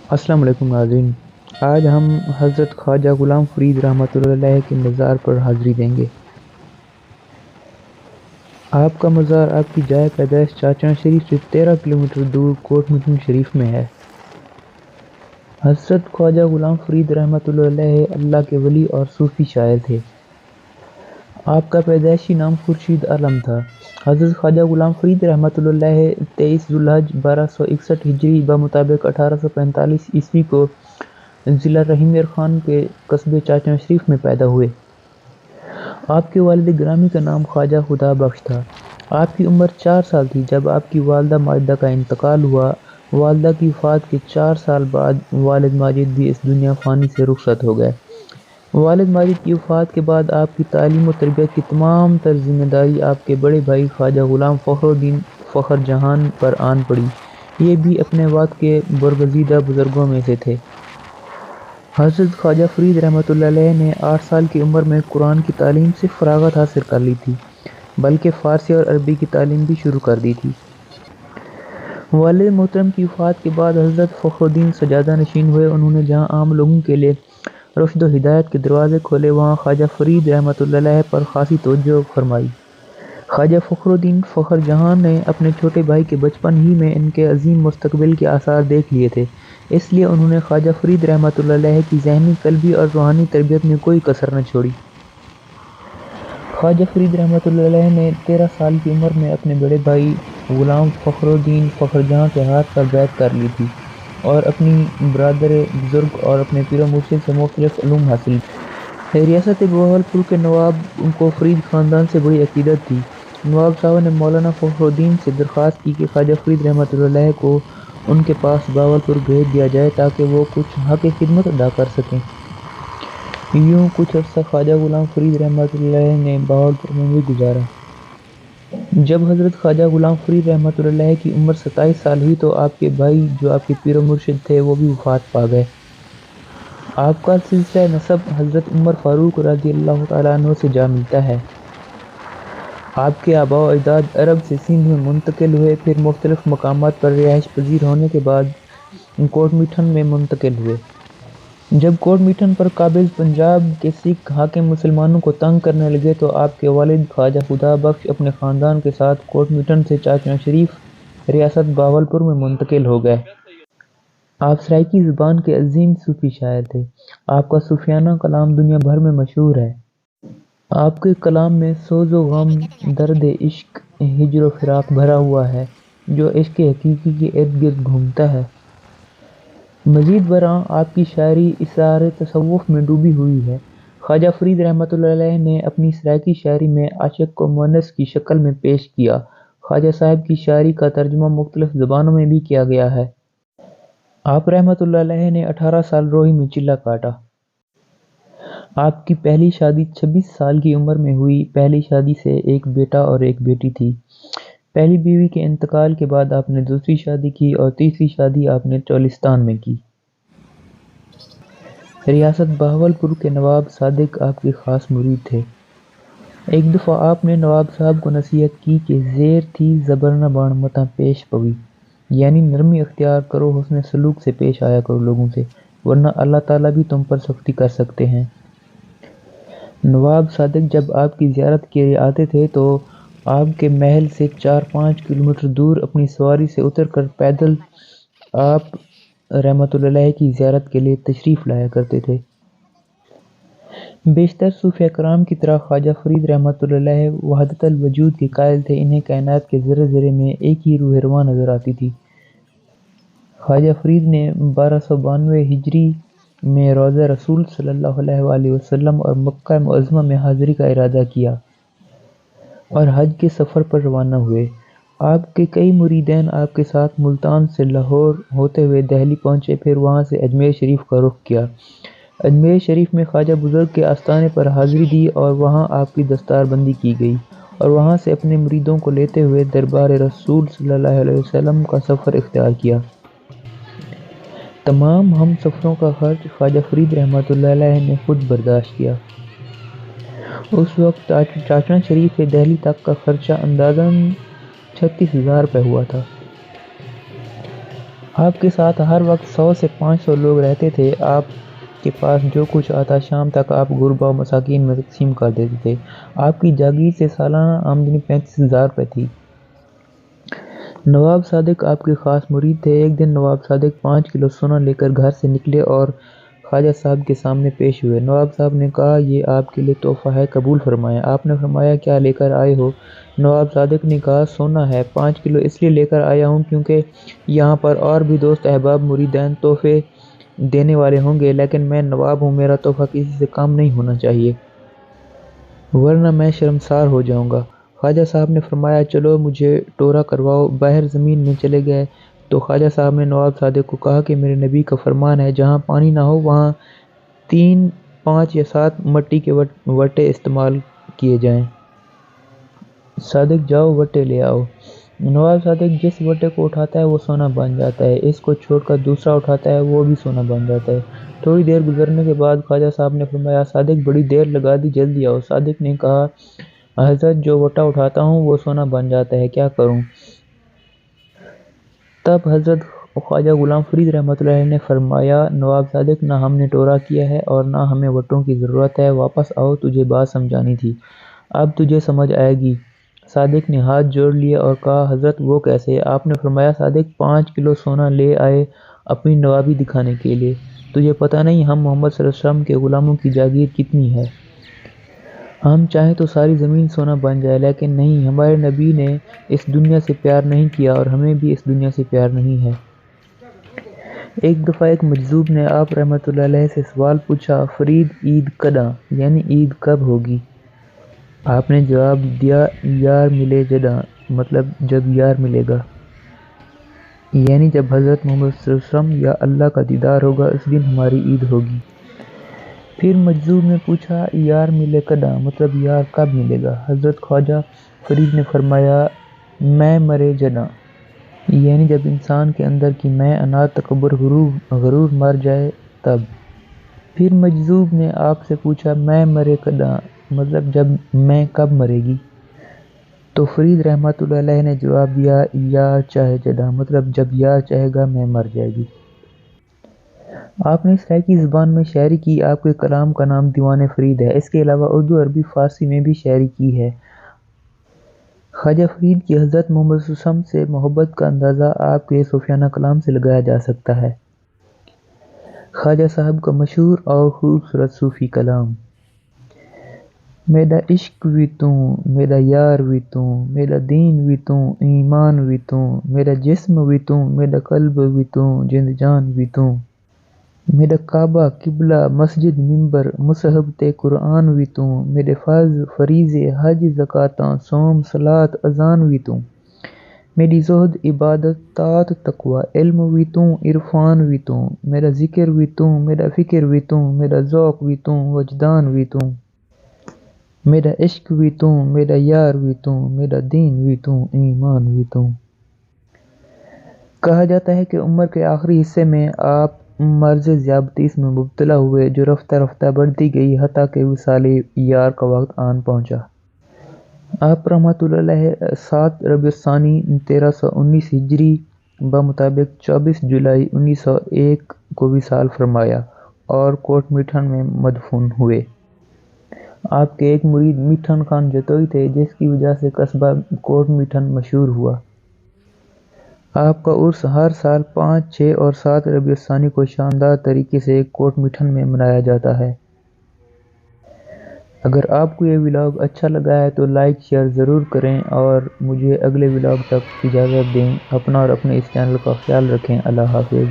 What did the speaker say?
السلام علیکم ناظرین، آج ہم حضرت خواجہ غلام فرید رحمۃ اللہ علیہ کے مزار پر حاضری دیں گے۔ آپ کا مزار آپ کی جائے پیدائش چاچڑا شریف سے 13 کلومیٹر دور کوٹ میٹن شریف میں ہے۔ حضرت خواجہ غلام فرید رحمۃ اللہ علیہ اللہ کے ولی اور صوفی شاعر تھے۔ آپ کا پیدائشی نام خورشید عالم تھا۔ حضرت خواجہ غلام فرید رحمۃ اللہ علیہ 23 ذوالحج 1261 ہجری بمطابق 1845 عیسوی کو ضلع رحیمیر خان کے قصبے چاچڑا شریف میں پیدا ہوئے۔ آپ کے والد گرامی کا نام خواجہ خدا بخش تھا۔ آپ کی عمر 4 سال تھی جب آپ کی والدہ ماجدہ کا انتقال ہوا۔ والدہ کی وفات کے 4 سال بعد والد ماجد بھی اس دنیا فانی سے رخصت ہو گئے۔ والد ماجد کی وفات کے بعد آپ کی تعلیم و تربیت کی تمام تر ذمہ داری آپ کے بڑے بھائی خواجہ غلام فخر الدین فخر جہاں پر آن پڑی۔ یہ بھی اپنے وقت کے برگزیدہ بزرگوں میں سے تھے۔ حضرت خواجہ فرید رحمۃ اللہ علیہ نے 8 سال کی عمر میں قرآن کی تعلیم سے فراغت حاصل کر لی تھی، بلکہ فارسی اور عربی کی تعلیم بھی شروع کر دی تھی۔ والد محترم کی وفات کے بعد حضرت فخر الدین سجادہ نشین ہوئے۔ انہوں نے جہاں عام لوگوں کے لیے رشد و ہدایت کے دروازے کھولے، وہاں خواجہ فرید رحمۃ اللہ علیہ پر خاصی توجہ فرمائی۔ خواجہ فخر الدین فخر جہاں نے اپنے چھوٹے بھائی کے بچپن ہی میں ان کے عظیم مستقبل کے آثار دیکھ لیے تھے، اس لیے انہوں نے خواجہ فرید رحمۃ اللہ علیہ کی ذہنی، قلبی اور روحانی تربیت میں کوئی کسر نہ چھوڑی۔ خواجہ فرید رحمۃ اللہ علیہ نے 13 سال کی عمر میں اپنے بڑے بھائی غلام فخر الدین فخر جہاں کے ہاتھ پر بیعت کر لی تھی اور اپنی برادر بزرگ اور اپنے پیر و مرشد سے مختلف علوم حاصل کی۔ ریاست بہاولپور کے نواب کو فرید خاندان سے بڑی عقیدت تھی۔ نواب صاحب نے مولانا فخر الدین سے درخواست کی کہ خواجہ فرید رحمۃ اللہ علیہ کو ان کے پاس بہاولپور بھیج دیا جائے تاکہ وہ کچھ حق خدمت ادا کر سکیں۔ یوں کچھ عرصہ خواجہ غلام فرید رحمۃ اللہ علیہ نے بہاولپور میں بھی گزارا۔ جب حضرت خواجہ غلام فرید رحمۃ اللہ علیہ کی عمر 27 سال ہوئی تو آپ کے بھائی جو آپ کے پیر و مرشد تھے وہ بھی وفات پا گئے۔ آپ کا سلسلہ نسب حضرت عمر فاروق رضی اللہ تعالیٰ عنہ سے جا ملتا ہے۔ آپ کے آباء و اجداد عرب سے سندھ میں منتقل ہوئے، پھر مختلف مقامات پر رہائش پذیر ہونے کے بعد کوٹ میٹن میں منتقل ہوئے۔ جب کوٹ میٹن پر قابض پنجاب کے سکھ حاکم مسلمانوں کو تنگ کرنے لگے تو آپ کے والد خواجہ خدا بخش اپنے خاندان کے ساتھ کوٹ میٹن سے چاچڑا شریف ریاست بہاولپور میں منتقل ہو گئے۔ آپ سرائیکی زبان کے عظیم صوفی شاعر تھے۔ آپ کا صوفیانہ کلام دنیا بھر میں مشہور ہے۔ آپ کے کلام میں سوز و غم، درد عشق، ہجر و فراق بھرا ہوا ہے جو عشق حقیقی کے ارد گرد گھومتا ہے۔ مزید برآں آپ کی شاعری اسرار تصوف میں ڈوبی ہوئی ہے۔ خواجہ فرید رحمۃ اللہ علیہ نے اپنی سرائیکی شاعری میں عاشق کو مؤنث کی شکل میں پیش کیا۔ خواجہ صاحب کی شاعری کا ترجمہ مختلف زبانوں میں بھی کیا گیا ہے۔ آپ رحمۃ اللہ علیہ نے 18 سال روہی میں چلہ کاٹا۔ آپ کی پہلی شادی 26 سال کی عمر میں ہوئی۔ پہلی شادی سے ایک بیٹا اور ایک بیٹی تھی۔ پہلی بیوی کے انتقال کے بعد آپ نے دوسری شادی کی اور تیسری شادی آپ نے چولستان میں کی۔ ریاست بہاولپور کے نواب صادق آپ کے خاص مرید تھے۔ ایک دفعہ آپ نے نواب صاحب کو نصیحت کی کہ زیر تھی زبر نہ باڻ متاں پیش پوی، یعنی نرمی اختیار کرو، حسن سلوک سے پیش آیا کرو لوگوں سے، ورنہ اللہ تعالیٰ بھی تم پر سختی کر سکتے ہیں۔ نواب صادق جب آپ کی زیارت کے لیے آتے تھے تو آپ کے محل سے 4-5 کلومیٹر دور اپنی سواری سے اتر کر پیدل آپ رحمۃ اللہ علیہ کی زیارت کے لیے تشریف لایا کرتے تھے۔ بیشتر صوفیہ کرام کی طرح خواجہ فرید رحمۃ اللہ علیہ وحدت الوجود کے قائل تھے۔ انہیں کائنات کے ذرے ذرے میں ایک ہی روح رواں نظر آتی تھی۔ خواجہ فرید نے 1292 ہجری میں روضہ رسول صلی اللہ علیہ وآلہ وسلم اور مکہ معظمہ میں حاضری کا ارادہ کیا اور حج کے سفر پر روانہ ہوئے۔ آپ کے کئی مریدین آپ کے ساتھ ملتان سے لاہور ہوتے ہوئے دہلی پہنچے، پھر وہاں سے اجمیر شریف کا رخ کیا۔ اجمیر شریف میں خواجہ بزرگ کے آستانے پر حاضری دی اور وہاں آپ کی دستار بندی کی گئی اور وہاں سے اپنے مریدوں کو لیتے ہوئے دربار رسول صلی اللہ علیہ وسلم کا سفر اختیار کیا۔ تمام ہم سفروں کا خرچ خواجہ فرید رحمۃ اللہ علیہ نے خود برداشت کیا۔ اس وقت چاچڑا شریف سے دہلی تک کا خرچہ اندازاً 36,000 روپے ہوا تھا۔ آپ کے ساتھ ہر وقت 100 سے 500 لوگ رہتے تھے۔ آپ کے پاس جو کچھ آتا شام تک آپ غربا و مساکین میں تقسیم کر دیتے تھے۔ آپ کی جاگیر سے سالانہ آمدنی 35,000 روپے تھی۔ نواب صادق آپ کے خاص مرید تھے۔ ایک دن نواب صادق 5 کلو سونا لے کر گھر سے نکلے اور خواجہ صاحب کے سامنے پیش ہوئے۔ نواب صاحب نے کہا، یہ آپ کے لیے تحفہ ہے، قبول فرمائیں۔ آپ نے فرمایا، کیا لے کر آئے ہو؟ نواب صادق نے کہا، سونا ہے، 5 کلو اس لیے لے کر آیا ہوں کیونکہ یہاں پر اور بھی دوست احباب مریدین تحفے دینے والے ہوں گے، لیکن میں نواب ہوں، میرا تحفہ کسی سے کم نہیں ہونا چاہیے، ورنہ میں شرمسار ہو جاؤں گا۔ خواجہ صاحب نے فرمایا، چلو مجھے ٹورا کرواؤ۔ باہر زمین میں چلے گئے تو خواجہ صاحب نے نواب صادق کو کہا کہ میرے نبی کا فرمان ہے، جہاں پانی نہ ہو وہاں 3، 5 یا 7 مٹی کے وٹے استعمال کیے جائیں۔ صادق جاؤ وٹے لے آؤ۔ نواب صادق جس وٹے کو اٹھاتا ہے وہ سونا بن جاتا ہے، اس کو چھوڑ کر دوسرا اٹھاتا ہے وہ بھی سونا بن جاتا ہے۔ تھوڑی دیر گزرنے کے بعد خواجہ صاحب نے فرمایا، صادق بڑی دیر لگا دی، جلدی آؤ۔ صادق نے کہا، حضرت جو وٹا اٹھاتا ہوں وہ سونا بن جاتا ہے، کیا کروں؟ تب حضرت خواجہ غلام فرید رحمۃ اللہ علیہ نے فرمایا، نواب صادق، نہ ہم نے ٹورا کیا ہے اور نہ ہمیں وٹوں کی ضرورت ہے، واپس آؤ، تجھے بات سمجھانی تھی، اب تجھے سمجھ آئے گی۔ صادق نے ہاتھ جوڑ لیے اور کہا، حضرت وہ کیسے؟ آپ نے فرمایا، صادق 5 کلو سونا لے آئے اپنی نوابی دکھانے کے لیے۔ تجھے پتہ نہیں ہم محمد صلی اللہ علیہ وسلم کے غلاموں کی جاگیر کتنی ہے؟ ہم چاہیں تو ساری زمین سونا بن جائے، لیکن نہیں، ہمارے نبی نے اس دنیا سے پیار نہیں کیا اور ہمیں بھی اس دنیا سے پیار نہیں ہے۔ ایک دفعہ ایک مجذوب نے آپ رحمۃ اللہ علیہ سے سوال پوچھا، فرید عید کداں؟ یعنی عید کب ہوگی؟ آپ نے جواب دیا، یار ملے جداں، مطلب جب یار ملے گا، یعنی جب حضرت محمد صلی اللہ علیہ وسلم یا اللہ کا دیدار ہوگا اس دن ہماری عید ہوگی۔ پھر مجذوب نے پوچھا، یار ملے کداں، مطلب یار کب ملے گا؟ حضرت خواجہ فرید نے فرمایا، میں مرے جداں، یعنی جب انسان کے اندر کی میں، اناد، تکبر، غرور مر جائے تب۔ پھر مجذوب نے آپ سے پوچھا، میں مرے کداں، مطلب جب میں کب مرے گی؟ تو فرید رحمۃ اللہ علیہ نے جواب دیا، یار چاہے جداں، مطلب جب یار چاہے گا میں مر جائے گی۔ آپ نے سرائیکی زبان میں شاعری کی، آپ کے کلام کا نام دیوان فرید ہے، اس کے علاوہ اردو، عربی، فارسی میں بھی شاعری کی ہے۔ خواجہ فرید کی حضرت محمد صلی اللہ علیہ وسلم سے محبت کا اندازہ آپ کے صوفیانہ کلام سے لگایا جا سکتا ہے۔ خواجہ صاحب کا مشہور اور خوبصورت صوفی کلام، میرا عشق وی توں، میرا یار وی توں، میرا دین وی توں، ایمان وی توں، میرا جسم وی توں، میرا قلب وی توں، جند جان وی توں، میرا کعبہ، قبلہ، مسجد، ممبر، مصحف تے قرآن وی توں، میرے فرض، فریضے، حج، زکاتاں، صوم، صلاۃ، اذان وی توں، میری زہد، عبادت، طاعت، تقوی، علم وی توں، عرفان وی توں، میرا ذکر وی توں، میرا فکر وی توں، میرا ذوق وی توں، وجدان وی توں، میرا عشق وی توں، میرا یار وی توں، میرا دین وی توں، ایمان وی توں۔ کہا جاتا ہے کہ عمر کے آخری حصے میں آپ مرض ذیابطیس میں مبتلا ہوئے، جو رفتہ رفتہ بڑھتی گئی حتیٰ کہ وصال یار کا وقت آن پہنچا۔ آپ رحمۃ اللہ علیہ 7 ربیع الثانی 1319 ہجری بمطابق 24 جولائی 1901 کو وصال فرمایا اور کوٹ میٹھن میں مدفون ہوئے۔ آپ کے ایک مرید میٹھن خان جتوئی تھے، جس کی وجہ سے قصبہ کوٹ میٹھن مشہور ہوا۔ آپ کا عرس ہر سال 5، 6 اور 7 ربیع الثانی کو شاندار طریقے سے کوٹ میٹھن میں منایا جاتا ہے۔ اگر آپ کو یہ ولاگ اچھا لگا ہے تو لائک شیئر ضرور کریں اور مجھے اگلے ولاگ تک اجازت دیں۔ اپنا اور اپنے اس چینل کا خیال رکھیں۔ اللہ حافظ۔